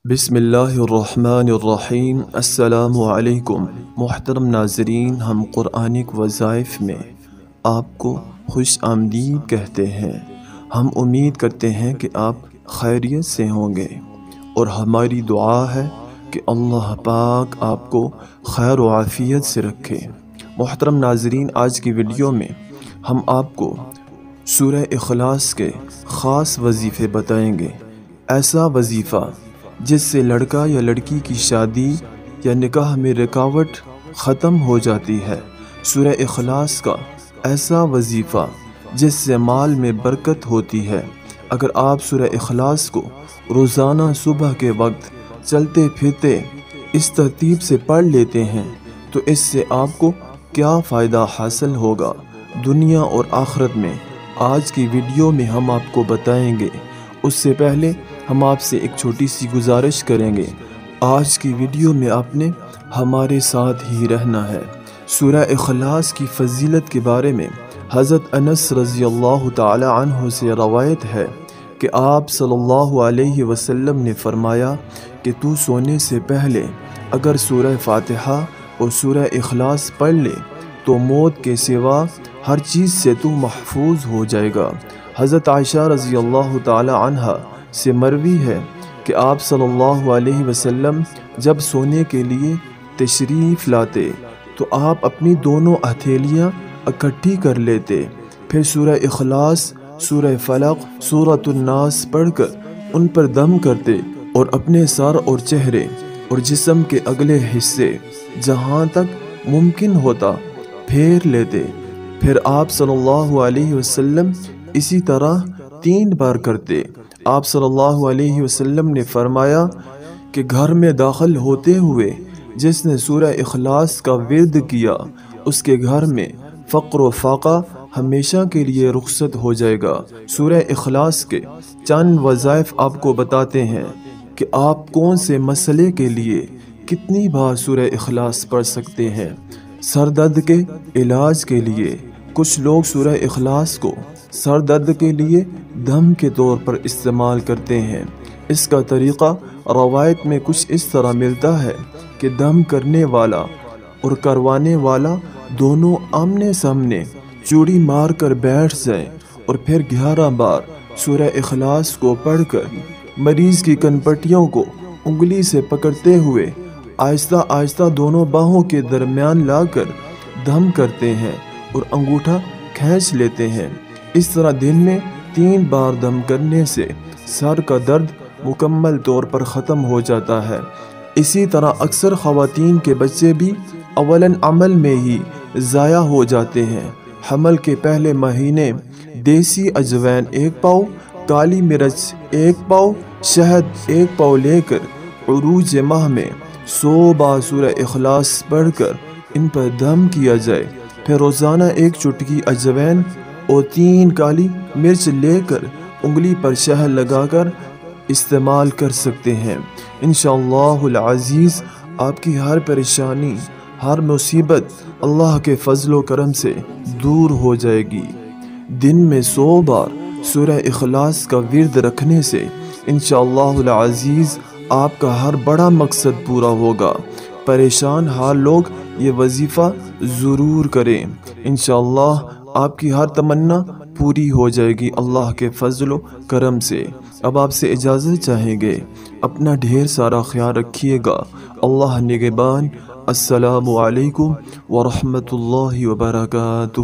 بسم اللہ الرحمن الرحیم۔ السلام علیکم محترم ناظرین، ہم قرآنی وظائف میں آپ کو خوش آمدید کہتے ہیں۔ ہم امید کرتے ہیں کہ آپ خیریت سے ہوں گے، اور ہماری دعا ہے کہ اللہ پاک آپ کو خیر و عافیت سے رکھے۔ محترم ناظرین، آج کی ویڈیو میں ہم آپ کو سورہ اخلاص کے خاص وظیفے بتائیں گے۔ ایسا وظیفہ جس سے لڑکا یا لڑکی کی شادی یا نکاح میں رکاوٹ ختم ہو جاتی ہے۔ سورہ اخلاص کا ایسا وظیفہ جس سے مال میں برکت ہوتی ہے۔ اگر آپ سورہ اخلاص کو روزانہ صبح کے وقت چلتے پھرتے اس ترتیب سے پڑھ لیتے ہیں تو اس سے آپ کو کیا فائدہ حاصل ہوگا دنیا اور آخرت میں، آج کی ویڈیو میں ہم آپ کو بتائیں گے۔ اس سے پہلے ہم آپ سے ایک چھوٹی سی گزارش کریں گے، آج کی ویڈیو میں آپ نے ہمارے ساتھ ہی رہنا ہے۔ سورہ اخلاص کی فضیلت کے بارے میں حضرت انس رضی اللہ تعالی عنہ سے روایت ہے کہ آپ صلی اللہ علیہ وسلم نے فرمایا کہ تو سونے سے پہلے اگر سورہ فاتحہ اور سورہ اخلاص پڑھ لے تو موت کے سوا ہر چیز سے تو محفوظ ہو جائے گا۔ حضرت عائشہ رضی اللہ تعالی عنہ سے مروی ہے کہ آپ صلی اللہ علیہ وسلم جب سونے کے لیے تشریف لاتے تو آپ اپنی دونوں ہتھیلیاں اکٹھی کر لیتے، پھر سورہ اخلاص، سورہ فلق، سورۃ الناس پڑھ کر ان پر دم کرتے اور اپنے سر اور چہرے اور جسم کے اگلے حصے جہاں تک ممکن ہوتا پھیر لیتے۔ پھر آپ صلی اللہ علیہ وسلم اسی طرح 3 بار کرتے۔ آپ صلی اللہ علیہ وسلم نے فرمایا کہ گھر میں داخل ہوتے ہوئے جس نے سورہ اخلاص کا ورد کیا اس کے گھر میں فقر و فاقہ ہمیشہ کے لیے رخصت ہو جائے گا۔ سورہ اخلاص کے چند وظائف آپ کو بتاتے ہیں کہ آپ کون سے مسئلے کے لیے کتنی بار سورہ اخلاص پڑھ سکتے ہیں۔ سر درد کے علاج کے لیے کچھ لوگ سورہ اخلاص کو سر درد کے لیے دم کے طور پر استعمال کرتے ہیں۔ اس کا طریقہ روایت میں کچھ اس طرح ملتا ہے کہ دم کرنے والا اور کروانے والا دونوں آمنے سامنے چوڑی مار کر بیٹھ جائیں اور پھر 11 بار سورہ اخلاص کو پڑھ کر مریض کی کنپٹیوں کو انگلی سے پکڑتے ہوئے آہستہ آہستہ دونوں باہوں کے درمیان لا کر دم کرتے ہیں اور انگوٹھا کھینچ لیتے ہیں۔ اس طرح دن میں 3 بار دم کرنے سے سر کا درد مکمل طور پر ختم ہو جاتا ہے۔ اسی طرح اکثر خواتین کے بچے بھی اولاً عمل میں ہی ضائع ہو جاتے ہیں۔ حمل کے پہلے مہینے دیسی اجوین 1 پاؤ، کالی مرچ 1 پاؤ، شہد 1 پاؤ لے کر عروج ماہ میں 100 بار سورہ اخلاص پڑھ کر ان پر دم کیا جائے۔ پھر روزانہ 1 چٹکی اجوین اور 3 کالی مرچ لے کر انگلی پر شہد لگا کر استعمال کر سکتے ہیں۔ انشاءاللہ العزیز آپ کی ہر پریشانی، ہر مصیبت اللہ کے فضل و کرم سے دور ہو جائے گی۔ دن میں 100 بار سورہ اخلاص کا ورد رکھنے سے انشاءاللہ العزیز آپ کا ہر بڑا مقصد پورا ہوگا۔ پریشان حال لوگ یہ وظیفہ ضرور کریں، انشاءاللہ آپ کی ہر تمنا پوری ہو جائے گی اللہ کے فضل و کرم سے۔ اب آپ سے اجازت چاہیں گے، اپنا ڈھیر سارا خیال رکھیے گا۔ اللہ نگہبان۔ السلام علیکم ورحمۃ اللہ وبرکاتہ۔